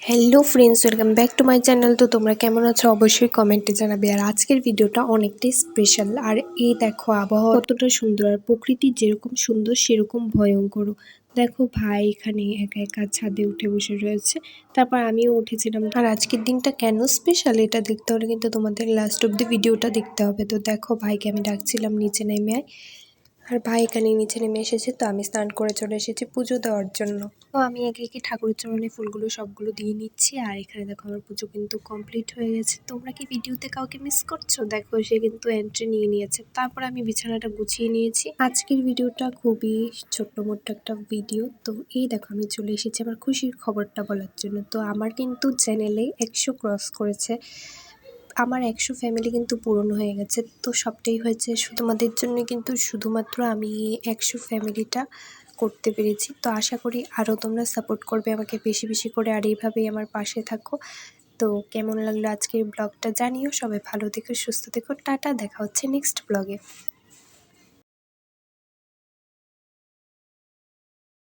Hello friends, welcome back to my channel. তো তোমরা কেমন আছো অবশ্যই কমেন্টে জানাবে। আর আজকের ভিডিওটা অনেকটাই স্পেশাল। আর এই দেখো আবহাওয়া কতটা সুন্দর, আর প্রকৃতি যেরকম সুন্দর সেরকম ভয়ঙ্কর। দেখো ভাই এখানে একা একা ছাদে উঠে বসে রয়েছে, তারপর আমিও উঠেছিলাম। আর আজকের দিনটা কেন স্পেশাল এটা দেখতে হলে কিন্তু তোমাদের লাস্ট অব দি ভিডিওটা দেখতে হবে। তো দেখো ভাইকে আমি ডাকছিলাম নিচে নেমে আয়, আর ভাই এখানে নিচে নেমে এসেছে। তো আমি স্নান করে চলে এসেছি পুজো দেওয়ার জন্য। তো আমি একে একে ঠাকুরের চরণে ফুলগুলো সবগুলো দিয়ে নিচ্ছি। আর এখানে দেখো আমার পুজো কিন্তু কমপ্লিট হয়ে গেছে। তোমরা কি ভিডিওতে কাউকে মিস করছো? দেখো সে কিন্তু এন্ট্রি নিয়ে নিয়েছে। তারপর আমি বিছানাটা গুছিয়ে নিয়েছি। আজকের ভিডিওটা খুবই ছোট্ট মোট্ট একটা ভিডিও। তো এই দেখো আমি চলে এসেছি আমার খুশির খবরটা বলার জন্য। তো আমার কিন্তু চ্যানেলে 100 ক্রস করেছে। আমার 100 ফ্যামিলি কিন্তু পূরণ হয়ে গেছে। তো সবটাই হয়েছে তোমাদের জন্য, কিন্তু শুধুমাত্র আমি 100 ফ্যামিলিটা করতে পেরেছি। তো আশা করি আরও তোমরা সাপোর্ট করবে আমাকে বেশি বেশি করে, আর এইভাবেই আমার পাশে থাকো। তো কেমন লাগলো আজকের ব্লগটা জানিও। সবাই ভালো থেকো, সুস্থ থেকো, টাটা। দেখা হচ্ছে নেক্সট ব্লগে।